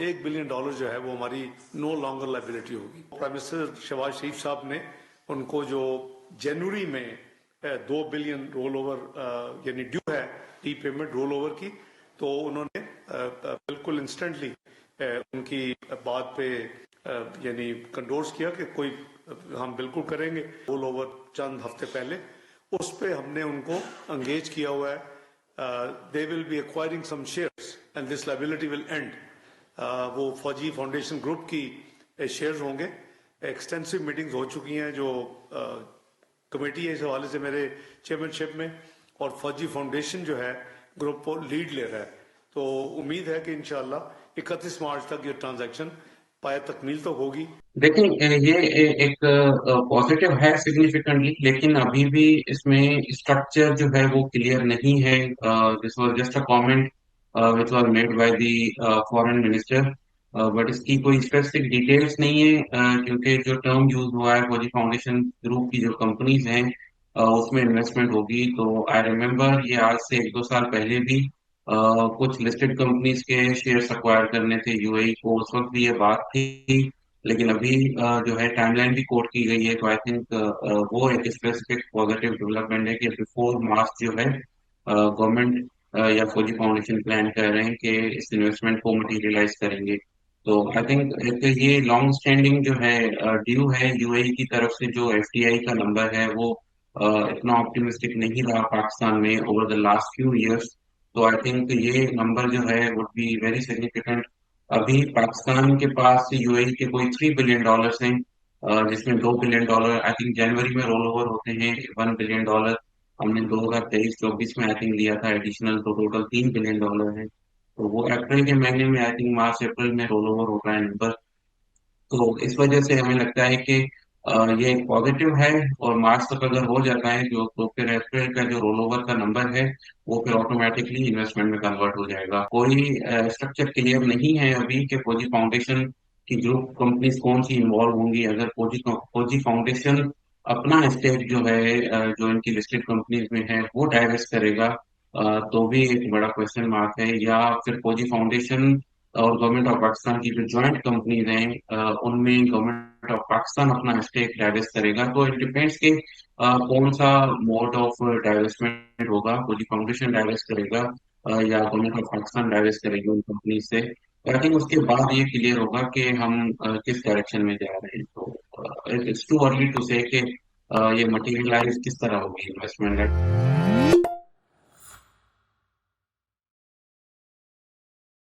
$1 billion जो है वो हमारी नो लॉन्गर लाइबिलिटी होगी। प्राइम मिनिस्टर शहबाज शरीफ साहब ने उनको जो जनवरी में 2 बिलियन रोल ओवर यानी ड्यू है टी पेमेंट रोल ओवर की, तो उन्होंने बिल्कुल इंस्टेंटली उनकी बात पे यानी कंडोर्स किया कि कोई हम बिल्कुल करेंगे। रोल ओवर चंद हफ्ते पहले उस पे हमने उनको एंगेज किया हुआ है। They will be acquiring some shares and this liability will end. वो फौजी फाउंडेशन ग्रुप की शेयर्स होंगे। एक्सटेंसिव मीटिंग्स हो चुकी हैं, जो कमेटी है इस हवाले से मेरे चेयरमैनशिप में, और फौजी फाउंडेशन जो है ग्रुप को लीड ले रहा है। तो उम्मीद है कि इंशाल्लाह 31 मार्च तक ये ट्रांजैक्शन पाया तकमील तो होगी। देखिए ये एक पॉजिटिव है सिग्निफिकेंटली, लेकिन अभी भी इसमें स्ट्रक्चर जो है वो क्लियर नहीं है। This was just a comment which was made by the foreign minister, but इसकी कोई स्पेसिफिक डिटेल्स नहीं है। क्योंकि जो टर्म यूज हुआ है फौजी फाउंडेशन ग्रुप की जो कंपनीज हैं उसमें इन्वेस्टमेंट होगी। तो आई रिमेम्बर ये आज से 1-2 साल पहले भी कुछ लिस्टेड कंपनीज के शेयर्स एक्वायर करने थे यूएई को, उस वक्त भी ये बात थी। लेकिन अभी जो है टाइमलाइन भी कोट की गई है, तो आई थिंक वो एक स्पेसिफिक पॉजिटिव डेवलपमेंट है कि बिफोर मार्च जो है गवर्नमेंट या फौजी फाउंडेशन प्लान कर रहे हैं कि इस इन्वेस्टमेंट को मटेरियलाइज करेंगे। तो आई थिंक एक ये लॉन्ग स्टैंडिंग जो है ड्यू है यूएई की तरफ से, जो एफडीआई का नंबर है वो इतना ऑप्टिमिस्टिक नहीं रहा पाकिस्तान में over the last few years. तो आई थिंक ये नंबर जो है वुड बी वेरी सिग्निफिकेंट। अभी पाकिस्तान के पास यूएई के कोई $3 बिलियन हैं, जिसमें $2 बिलियन आई थिंक जनवरी में रोल ओवर होते हैं। $1 बिलियन हमने 2023-24 में आई थिंक लिया था एडिशनल, तो टोटल $3 बिलियन है। तो वो अप्रैल के महीने में आई थिंक मार्च अप्रैल में रोल ओवर होता है नंबर। तो इस वजह से हमें लगता है कि ये एक पॉजिटिव है, और मार्च तक अगर हो जाता है जो, तो फिर अप्रैल का जो रोल ओवर का नंबर है वो फिर ऑटोमेटिकली इन्वेस्टमेंट में कन्वर्ट हो जाएगा। कोई स्ट्रक्चर क्लियर नहीं है अभी कि फौजी फाउंडेशन की ग्रुप कंपनीज कौन सी इन्वॉल्व होंगी। अगर फौजी फाउंडेशन अपना स्टेक जो है जो इनकी लिस्टेड कंपनीज में है वो डाइवेस्ट करेगा, तो भी एक बड़ा क्वेश्चन मार्क है। या फिर फौजी फाउंडेशन और गवर्नमेंट ऑफ पाकिस्तान की जो ज्वाइंट कंपनीज हैं उनमें गवर्नमेंट ऑफ पाकिस्तान अपना स्टेक डाइवेस्ट करेगा। तो इट डिपेंड्स कि कौन सा मोड ऑफ डाइवेस्टमेंट होगा, फौजी फाउंडेशन डाइवेस्ट करेगा या गवर्नमेंट ऑफ पाकिस्तान डाइवेस्ट करेगी उन कंपनी से। आई थिंक उसके बाद ये क्लियर होगा कि हम किस डायरेक्शन में जा रहे हैं। तो इट्स टू अर्ली टू से कि ये मटेरियलाइज किस तरह होगी इन्वेस्टमेंट।